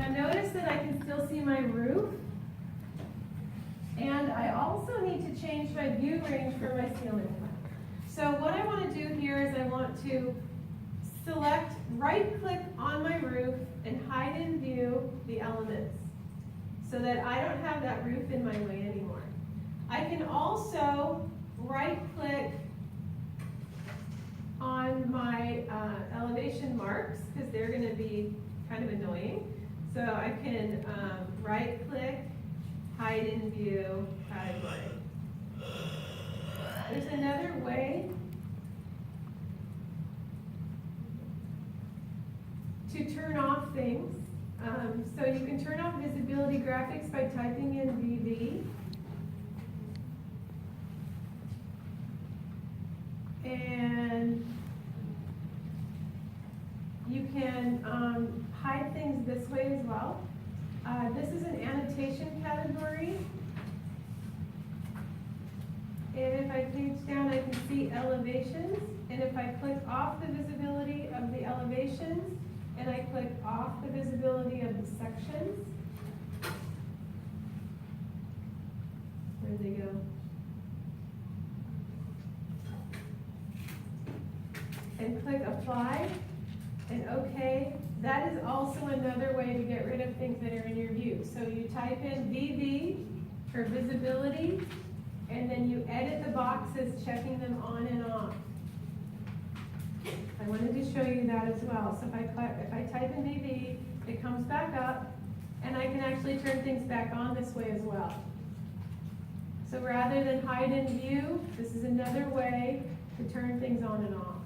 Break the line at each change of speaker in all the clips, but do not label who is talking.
Now notice that I can still see my roof. And I also need to change my view range for my ceiling plan. So what I want to do here is I want to select, right-click on my roof and hide in view the elements so that I don't have that roof in my way anymore. I can also right-click on my elevation marks because they're going to be kind of annoying. So I can right-click, hide in view category. There's another way to turn off things. So you can turn off visibility graphics by typing in VV. And you can hide things this way as well. This is an annotation category. And if I page down, I can see elevations. And if I click off the visibility of the elevations, and I click off the visibility of the sections, where'd they go? And click apply and OK. That is also another way to get rid of things that are in your view. So you type in VV for visibility, and then you edit the boxes, checking them on and off. I wanted to show you that as well. So if I type in VV, it comes back up, and I can actually turn things back on this way as well. So rather than hide in view, this is another way to turn things on and off.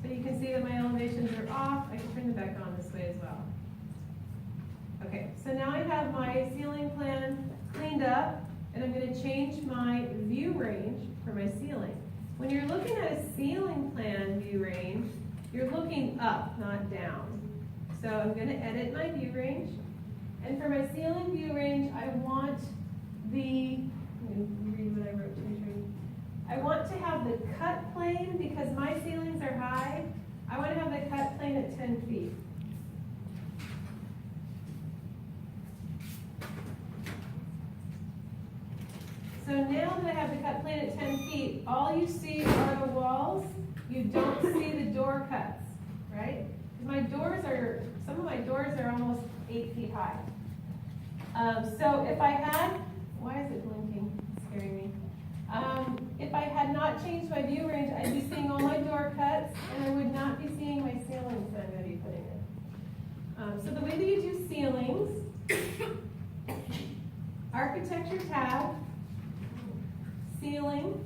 So you can see that my elevations are off. I can turn them back on this way as well. Okay, so now I have my ceiling plan cleaned up, and I'm going to change my view range for my ceiling. When you're looking at a ceiling plan view range, you're looking up, not down. So I'm going to edit my view range. And for my ceiling view range, I want the, let me read what I wrote to you. I want to have the cut plane, because my ceilings are high, I want to have the cut plane at 10 feet. So now that I have the cut plane at 10 feet, all you see are the walls. You don't see the door cuts, right? My doors are, some of my doors are almost 8 feet high. So if I had, why is it blinking? It's scaring me. If I had not changed my view range, I'd be seeing all my door cuts, and I would not be seeing my ceilings that I'm going to be putting in. So the way that you do ceilings, architecture tab, ceiling,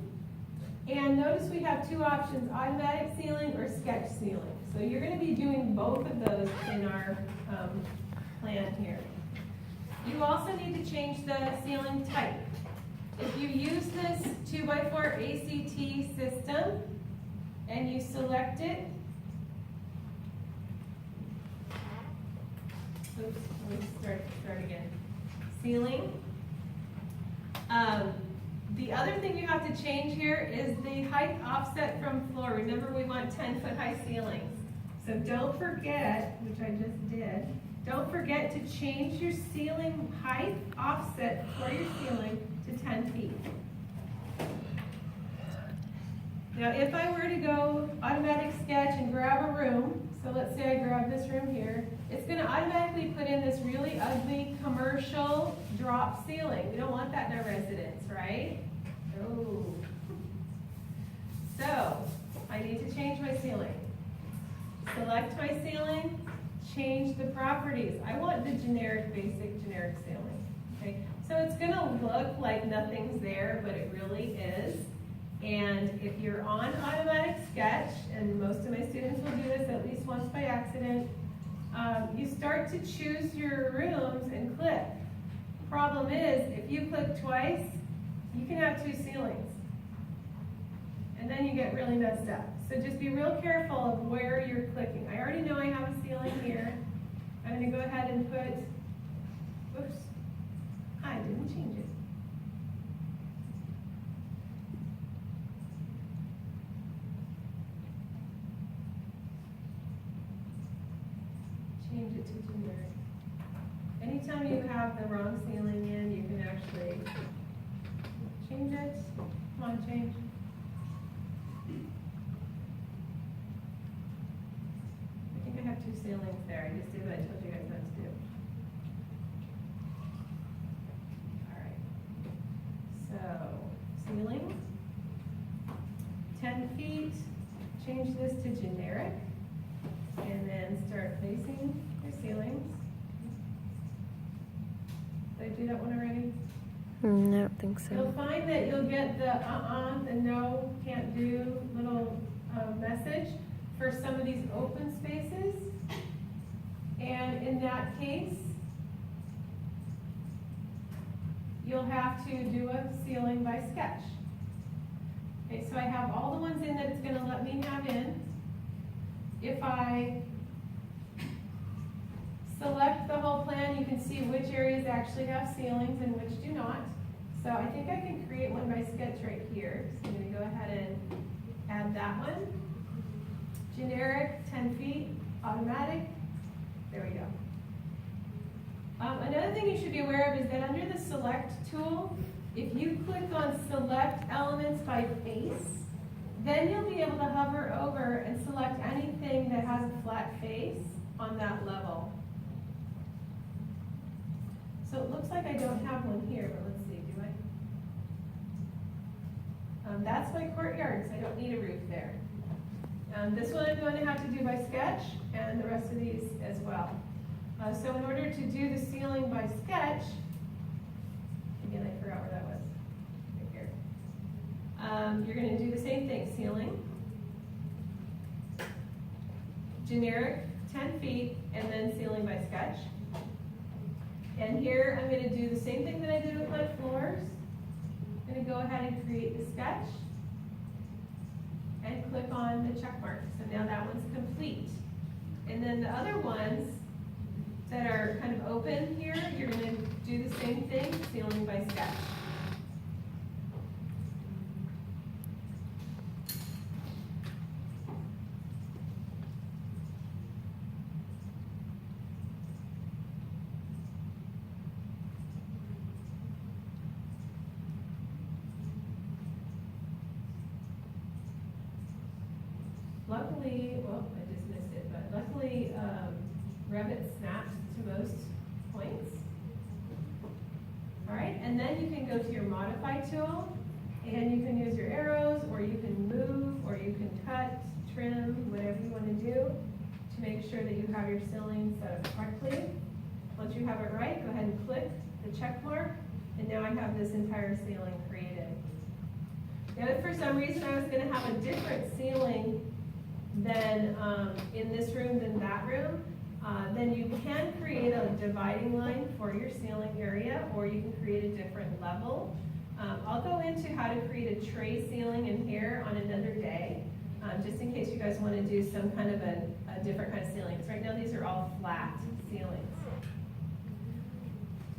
and notice we have two options, automatic ceiling or sketch ceiling. So you're going to be doing both of those in our plan here. You also need to change the ceiling type. If you use this 2x4 ACT system and you select it, oops, let me start again. Ceiling. The other thing you have to change here is the height offset from floor. Remember, we want 10-foot high ceilings. So don't forget, which I just did, don't forget to change your ceiling height offset for your ceiling to 10 feet. Now, if I were to go automatic sketch and grab a room, so let's say I grab this room here, it's going to automatically put in this really ugly commercial drop ceiling. We don't want that in our residence, right? Oh. So, I need to change my ceiling. Select my ceiling, change the properties. I want the generic, basic generic ceiling. Okay? So it's going to look like nothing's there, but it really is. And if you're on automatic sketch, and most of my students will do this at least once by accident, you start to choose your rooms and click. Problem is, if you click twice, you can have two ceilings. And then you get really messed up. So just be real careful of where you're clicking. I already know I have a ceiling here. I'm going to go ahead and put, oops, I didn't change it. it to generic. Anytime you have the wrong ceiling in, you can actually change it. Come on, change. I think I have 2 ceilings there. I just did what I told you guys not to do. All right. So, ceilings. 10 feet. Change this to generic. And then start placing your ceilings. Did I do that one already?
No, I don't think so.
You'll find that you'll get the the no, can't do little message for some of these open spaces. And in that case, you'll have to do a ceiling by sketch. Okay, so I have all the ones in that it's gonna let me have in. If I select the whole plan, you can see which areas actually have ceilings and which do not. So I think I can create one by sketch right here. So I'm going to go ahead and add that one. Generic, 10 feet, automatic. There we go. Another thing you should be aware of is that under the select tool, if you click on select elements by face, then you'll be able to hover over and select anything that has a flat face on that level. So it looks like I don't have one here, but let's see, do I? That's my courtyard, so I don't need a roof there. This one I'm going to have to do by sketch, and the rest of these as well. So in order to do the ceiling by sketch, again, I forgot where that was, right here. You're going to do the same thing, ceiling, generic, 10 feet, and then ceiling by sketch. And here I'm going to do the same thing that I did with my floors. I'm going to go ahead and create the sketch and click on the check mark. So now that one's complete. And then the other ones that are kind of open here, you're going to do the same thing, ceiling by sketch. Luckily, well, I just missed it, but luckily Revit snaps to most points. All right, and then you can go to your modify tool, and you can use your arrows, or you can move, or you can cut, trim, whatever you want to do to make sure that you have your ceiling set up correctly. Once you have it right, go ahead and click the check mark, and now I have this entire ceiling created. Now, if for some reason I was going to have a different ceiling than in this room than that room, then you can create a dividing line for your ceiling area, or you can create a different level. I'll go into how to create a tray ceiling in here on another day, just in case you guys want to do some kind of a different kind of ceiling. Because right now these are all flat ceilings.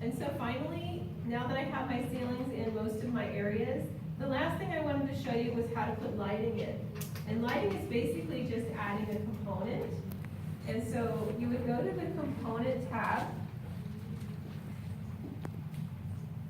And so finally, now that I have my ceilings in most of my areas, the last thing I wanted to show you was how to put lighting in. And lighting is basically just adding a component. And so you would go to the component tab,